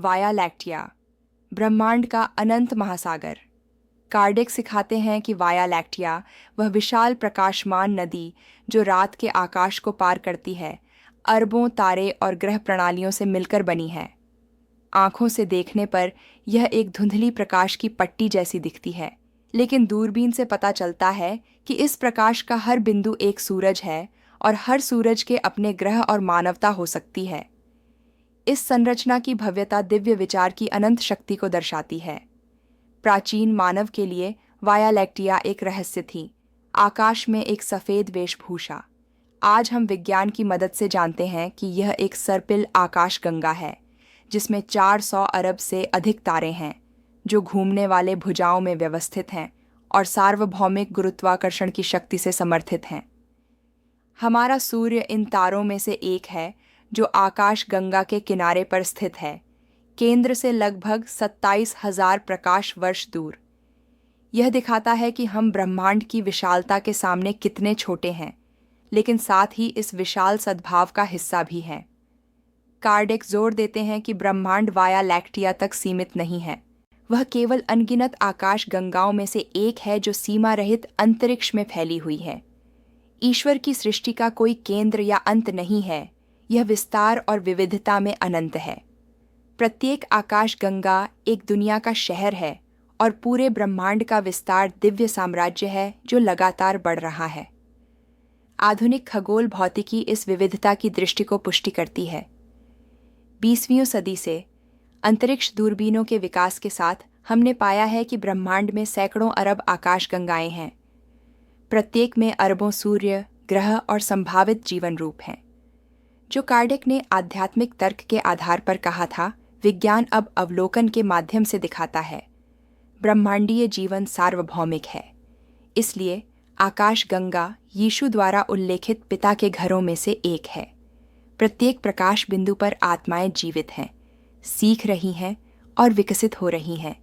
Via लैक्टिया, ब्रह्मांड का अनंत महासागर। कार्डिक सिखाते हैं कि वाया लैक्टिया वह विशाल प्रकाशमान नदी जो रात के आकाश को पार करती है, अरबों तारे और ग्रह प्रणालियों से मिलकर बनी है। आंखों से देखने पर यह एक धुंधली प्रकाश की पट्टी जैसी दिखती है, लेकिन दूरबीन से पता चलता है कि इस प्रकाश का हर बिंदु एक सूरज है और हर सूरज के अपने ग्रह और मानवता हो सकती है। इस संरचना की भव्यता दिव्य विचार की अनंत शक्ति को दर्शाती है। प्राचीन मानव के लिए वाया लैक्टिया एक रहस्य थी, आकाश में एक सफेद वेशभूषा। आज हम विज्ञान की मदद से जानते हैं कि यह एक सर्पिल आकाश गंगा है, जिसमें 400 अरब से अधिक तारे हैं, जो घूमने वाले भुजाओं में व्यवस्थित हैं और सार्वभौमिक गुरुत्वाकर्षण की शक्ति से समर्थित हैं। हमारा सूर्य इन तारों में से एक है, जो आकाश गंगा के किनारे पर स्थित है, केंद्र से लगभग 27,000 प्रकाश वर्ष दूर। यह दिखाता है कि हम ब्रह्मांड की विशालता के सामने कितने छोटे हैं, लेकिन साथ ही इस विशाल सद्भाव का हिस्सा भी हैं। कार्डिक जोर देते हैं कि ब्रह्मांड वाया लैक्टिया तक सीमित नहीं है, वह केवल अनगिनत आकाश गंगाओं में से एक है जो सीमा रहित अंतरिक्ष में फैली हुई है। ईश्वर की सृष्टि का कोई केंद्र या अंत नहीं है, यह विस्तार और विविधता में अनंत है। प्रत्येक आकाश गंगा एक दुनिया का शहर है और पूरे ब्रह्मांड का विस्तार दिव्य साम्राज्य है जो लगातार बढ़ रहा है। आधुनिक खगोल भौतिकी इस विविधता की दृष्टि को पुष्टि करती है। 20वीं सदी से अंतरिक्ष दूरबीनों के विकास के साथ हमने पाया है कि ब्रह्मांड में सैकड़ों अरब आकाश गंगाएं हैं। प्रत्येक में अरबों सूर्य, ग्रह और संभावित जीवन रूप हैं। जो कार्डिक ने आध्यात्मिक तर्क के आधार पर कहा था, विज्ञान अब अवलोकन के माध्यम से दिखाता है। ब्रह्मांडीय जीवन सार्वभौमिक है, इसलिए आकाश गंगा यीशु द्वारा उल्लेखित पिता के घरों में से एक है। प्रत्येक प्रकाश बिंदु पर आत्माएं जीवित हैं, सीख रही हैं और विकसित हो रही हैं,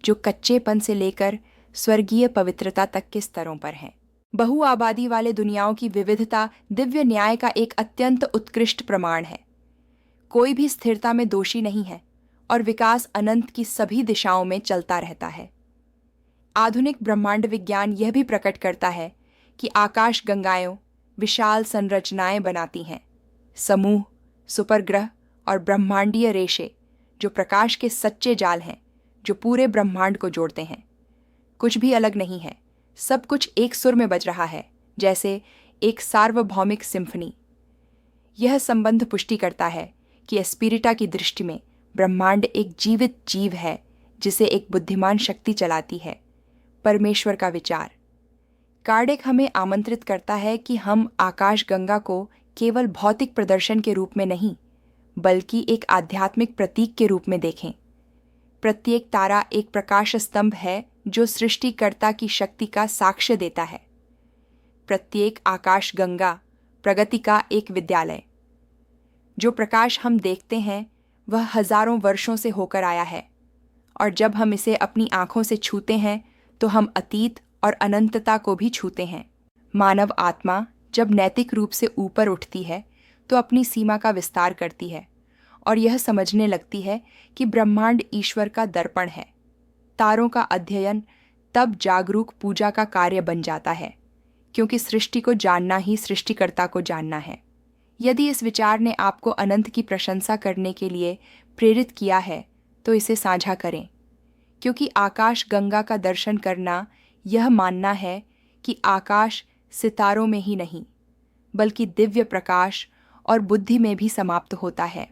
जो कच्चेपन से लेकर स्वर्गीय पवित्रता तक के स्तरों पर हैं। बहुआबादी वाले दुनियाओं की विविधता दिव्य न्याय का एक अत्यंत उत्कृष्ट प्रमाण है। कोई भी स्थिरता में दोषी नहीं है और विकास अनंत की सभी दिशाओं में चलता रहता है। आधुनिक ब्रह्मांड विज्ञान यह भी प्रकट करता है कि आकाश गंगाएं विशाल संरचनाएं बनाती हैं, समूह, सुपरग्रह और ब्रह्मांडीय रेशे, जो प्रकाश के सच्चे जाल हैं, जो पूरे ब्रह्मांड को जोड़ते हैं। कुछ भी अलग नहीं है, सब कुछ एक सुर में बज रहा है, जैसे एक सार्वभौमिक सिम्फनी। यह संबंध पुष्टि करता है कि एस्पिरिटा की दृष्टि में ब्रह्मांड एक जीवित जीव है, जिसे एक बुद्धिमान शक्ति चलाती है, परमेश्वर का विचार। कार्डिक हमें आमंत्रित करता है कि हम आकाश गंगा को केवल भौतिक प्रदर्शन के रूप में नहीं, बल्कि एक आध्यात्मिक प्रतीक के रूप में देखें। प्रत्येक तारा एक प्रकाश स्तंभ है जो सृष्टिकर्ता की शक्ति का साक्ष्य देता है। प्रत्येक आकाश गंगा प्रगति का एक विद्यालय। जो प्रकाश हम देखते हैं वह हजारों वर्षों से होकर आया है, और जब हम इसे अपनी आंखों से छूते हैं तो हम अतीत और अनंतता को भी छूते हैं। मानव आत्मा जब नैतिक रूप से ऊपर उठती है तो अपनी सीमा का विस्तार करती है और यह समझने लगती है कि ब्रह्मांड ईश्वर का दर्पण है। तारों का अध्ययन तब जागरूक पूजा का कार्य बन जाता है, क्योंकि सृष्टि को जानना ही सृष्टिकर्ता को जानना है। यदि इस विचार ने आपको अनंत की प्रशंसा करने के लिए प्रेरित किया है तो इसे साझा करें, क्योंकि आकाश गंगा का दर्शन करना यह मानना है कि आकाश सितारों में ही नहीं, बल्कि दिव्य प्रकाश और बुद्धि में भी समाप्त होता है।